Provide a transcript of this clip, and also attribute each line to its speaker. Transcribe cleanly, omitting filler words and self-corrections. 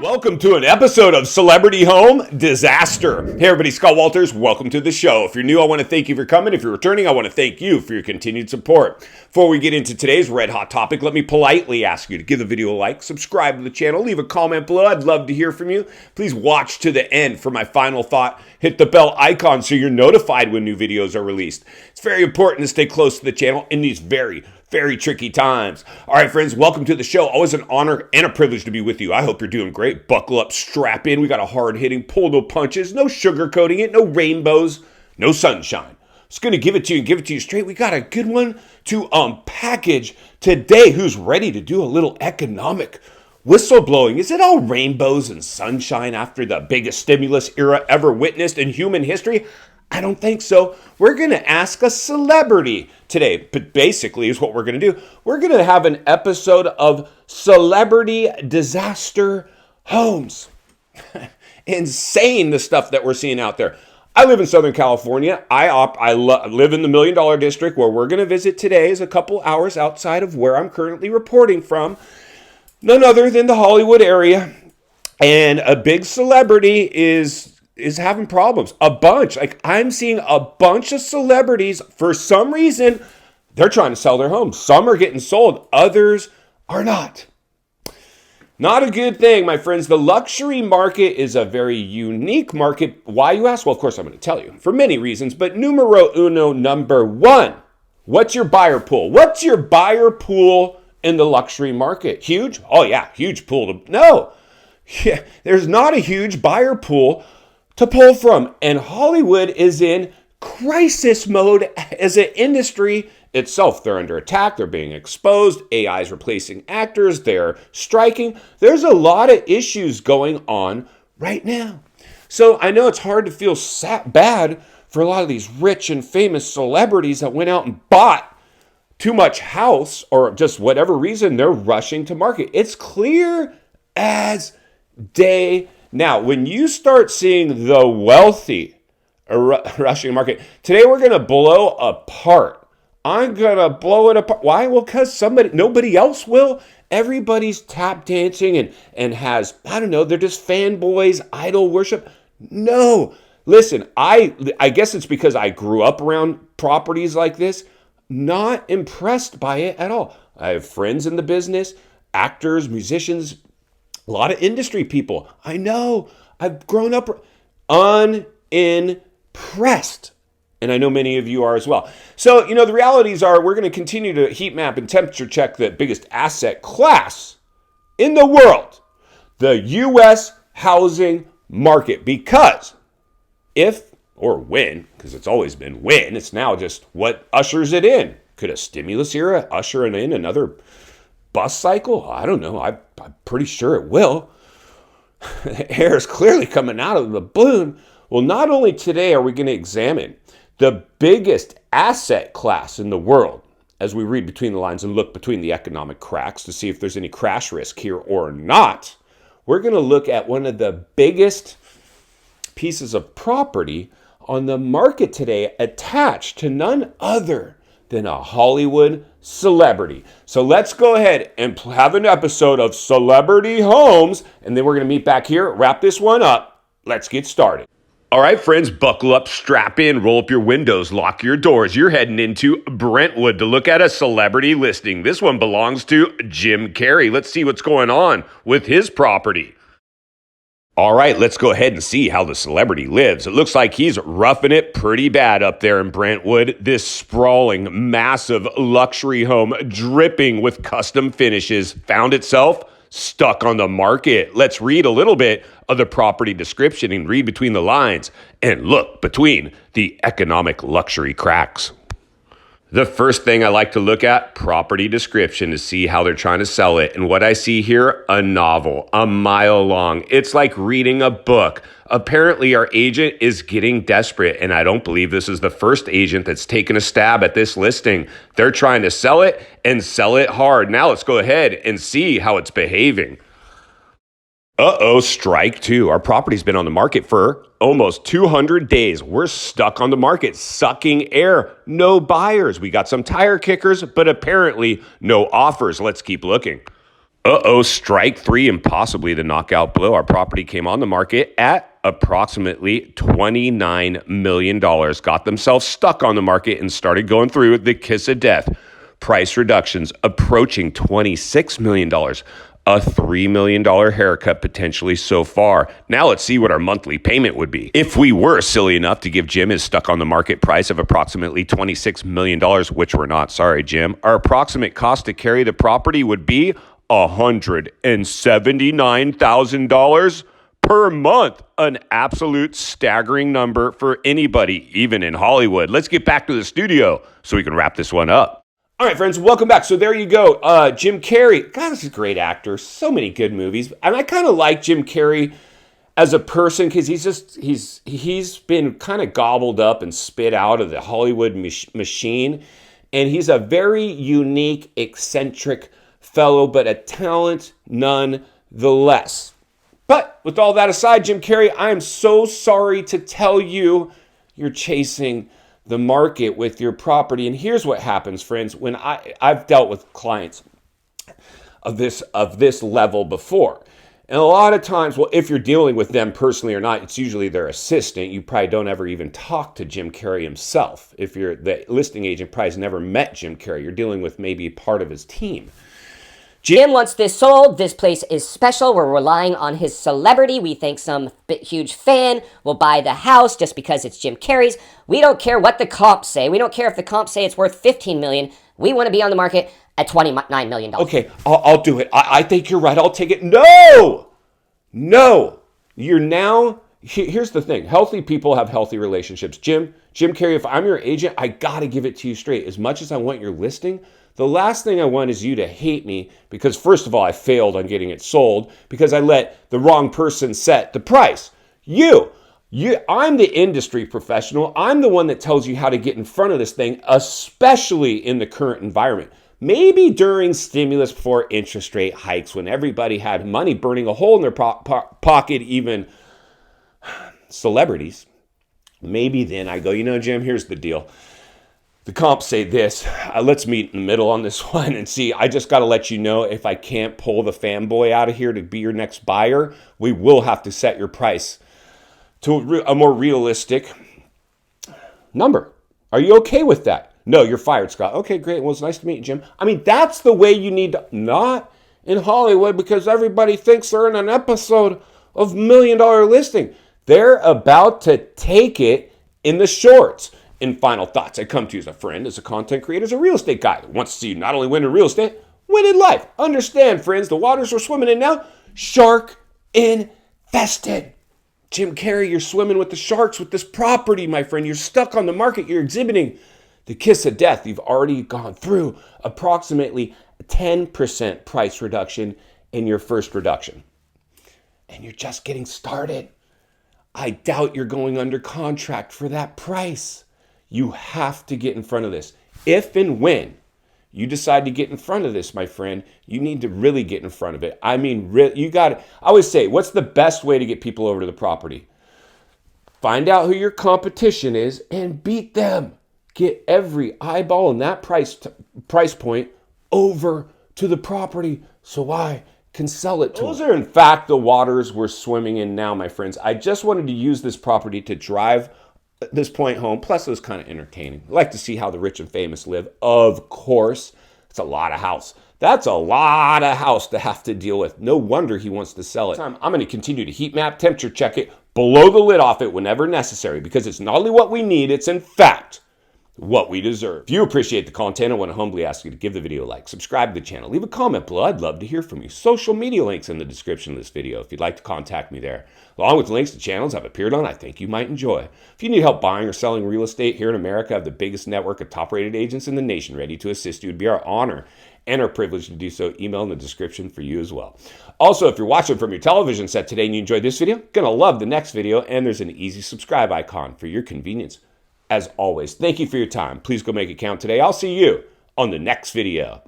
Speaker 1: Welcome to an episode of Celebrity Home Disaster. Hey everybody, Scott Walters. Welcome to the show. If you're new, I want to thank you for coming. If you're returning, I want to thank you for your continued support. Before we get into today's red hot topic, let me politely ask you to give the video a like, subscribe to the channel, leave a comment below. I'd love to hear from you. Please watch to the end for my final thought. Hit the bell icon so you're notified when new videos are released. It's very important to stay close to the channel in these very tricky times. All right, friends, welcome to the show. Always an honor and a privilege to be with you. I hope you're doing great. Buckle up, strap in. We got a hard-hitting, pull no punches, no sugarcoating it, no rainbows, no sunshine. Just going to give it to you and give it to you straight. We got a good one to unpackage today. Who's ready to do a little economic whistleblowing? Is it all rainbows and sunshine after the biggest stimulus era ever witnessed in human history? I don't think so. We're going to ask a celebrity today, but basically is what we're going to do. We're going to have an episode of Celebrity Disaster Homes. Insane, the stuff that we're seeing out there. I live in Southern California. I live in the $1 Million District, where we're going to visit today is a couple hours outside of where I'm currently reporting from. None other than the Hollywood area. And a big celebrity is having problems. A bunch. Like, I'm seeing a bunch of celebrities, for some reason, they're trying to sell their homes. Some are getting sold. Others are not. Not a good thing, my friends. The luxury market is a very unique market. Why, you ask? Well, of course, I'm going to tell you. For many reasons, but number one, what's your buyer pool? What's your buyer pool in the luxury market? Huge? Oh, yeah, huge pool. No. Yeah, there's not a huge buyer pool to pull from. And Hollywood is in crisis mode as an industry itself. They're under attack. They're being exposed. AI is replacing actors. They're striking. There's a lot of issues going on right now. So I know it's hard to feel bad for a lot of these rich and famous celebrities that went out and bought too much house, or just whatever reason, they're rushing to market. It's clear as day. Now, when you start seeing the wealthy rushing market, today we're going to blow apart. I'm going to blow it apart. Why? Well, because nobody else will. Everybody's tap dancing and has, I don't know, they're just fanboys, idol worship. No. Listen, I guess it's because I grew up around properties like this. Not impressed by it at all. I have friends in the business, actors, musicians, a lot of industry people. I know. I've grown up unimpressed. And I know many of you are as well. So, the realities are we're going to continue to heat map and temperature check the biggest asset class in the world, the U.S. housing market. Because if or when, because it's always been when, it's now just what ushers it in. Could a stimulus era usher in another bust cycle? I don't know. I'm pretty sure it will. The air is clearly coming out of the balloon. Well, not only today are we going to examine the biggest asset class in the world as we read between the lines and look between the economic cracks to see if there's any crash risk here or not. We're going to look at one of the biggest pieces of property on the market today, attached to none other than a Hollywood celebrity. So let's go ahead and have an episode of Celebrity Homes, and then we're going to meet back here, wrap this one up. Let's get started. All right, friends, buckle up, strap in, roll up your windows, lock your doors. You're heading into Brentwood to look at a celebrity listing. This one belongs to Jim Carrey. Let's see what's going on with his property. All right, let's go ahead and see how the celebrity lives. It looks like he's roughing it pretty bad up there in Brentwood. This sprawling, massive luxury home dripping with custom finishes found itself stuck on the market. Let's read a little bit of the property description and read between the lines and look between the economic luxury cracks. The first thing I like to look at, property description, to see how they're trying to sell it. And what I see here, a novel, a mile long. It's like reading a book. Apparently, our agent is getting desperate, and I don't believe this is the first agent that's taken a stab at this listing. They're trying to sell it and sell it hard. Now let's go ahead and see how it's behaving. Uh-oh, strike two. Our property's been on the market for almost 200 days. We're stuck on the market, sucking air. No buyers. We got some tire kickers, but apparently no offers. Let's keep looking. Uh-oh, strike three and possibly the knockout blow. Our property came on the market at approximately $29 million. Got themselves stuck on the market and started going through the kiss of death. Price reductions approaching $26 million. A $3 million haircut potentially so far. Now let's see what our monthly payment would be. If we were silly enough to give Jim his stuck on the market price of approximately $26 million, which we're not, sorry, Jim, our approximate cost to carry the property would be $179,000 per month. An absolute staggering number for anybody, even in Hollywood. Let's get back to the studio so we can wrap this one up. All right, friends, welcome back. So there you go. Jim Carrey. God, this is a great actor. So many good movies. And I kind of like Jim Carrey as a person because he's been kind of gobbled up and spit out of the Hollywood machine. And he's a very unique, eccentric fellow, but a talent nonetheless. But with all that aside, Jim Carrey, I am so sorry to tell you you're chasing the market with your property. And here's what happens, friends, when I've dealt with clients of this level before. And a lot of times, well, if you're dealing with them personally or not, it's usually their assistant. You probably don't ever even talk to Jim Carrey himself. If you're the listing agent, probably has never met Jim Carrey. You're dealing with maybe part of his team.
Speaker 2: Jim wants this sold. This place is special. We're relying on his celebrity. We think some huge fan will buy the house just because it's Jim Carrey's. We don't care what the comps say. We don't care if the comps say it's worth $15 million. We want to be on the market at $29 million.
Speaker 1: Okay, I'll do it. I think you're right. I'll take it. No! You're now... Here's the thing. Healthy people have healthy relationships. Jim Carrey, if I'm your agent, I got to give it to you straight. As much as I want your listing, the last thing I want is you to hate me because, first of all, I failed on getting it sold because I let the wrong person set the price. I'm the industry professional. I'm the one that tells you how to get in front of this thing, especially in the current environment. Maybe during stimulus before interest rate hikes when everybody had money burning a hole in their pocket, even celebrities. Maybe then I go, Jim, here's the deal. The comps say this. Let's meet in the middle on this one and see. I just got to let you know if I can't pull the fanboy out of here to be your next buyer, we will have to set your price to a more realistic number. Are you okay with that? No, you're fired, Scott. Okay, great. Well, it's nice to meet you, Jim. I mean, that's the way you need to, not in Hollywood because everybody thinks they're in an episode of $1 Million Listing. They're about to take it in the shorts. In final thoughts, I come to you as a friend, as a content creator, as a real estate guy that wants to see you not only win in real estate, win in life. Understand, friends, the waters we're swimming in now, shark infested. Jim Carrey, you're swimming with the sharks with this property, my friend. You're stuck on the market. You're exhibiting the kiss of death. You've already gone through approximately a 10% price reduction in your first reduction. And you're just getting started. I doubt you're going under contract for that price. You have to get in front of this. If and when you decide to get in front of this, my friend, you need to really get in front of it. I mean, you got to, I always say, what's the best way to get people over to the property? Find out who your competition is and beat them. Get every eyeball in that price point over to the property so I can sell it to them. Those are, in fact, the waters we're swimming in now, my friends. I just wanted to use this property to drive this point home. Plus, it was kind of entertaining. I like to see how the rich and famous live. Of course, it's a lot of house. That's a lot of house to have to deal with. No wonder he wants to sell it. I'm going to continue to heat map, temperature check it, blow the lid off it whenever necessary because it's not only what we need, it's in fact what we deserve. If you appreciate the content, I want to humbly ask you to give the video a like, subscribe to the channel, leave a comment below. I'd love to hear from you. Social media links in the description of this video if you'd like to contact me there. Along with links to channels I've appeared on I think you might enjoy. If you need help buying or selling real estate here in America, I have the biggest network of top-rated agents in the nation ready to assist you. It'd be our honor and our privilege to do so. Email in the description for you as well. Also, if you're watching from your television set today and you enjoyed this video, gonna love the next video, and there's an easy subscribe icon for your convenience. As always, thank you for your time. Please go make it count today. I'll see you on the next video.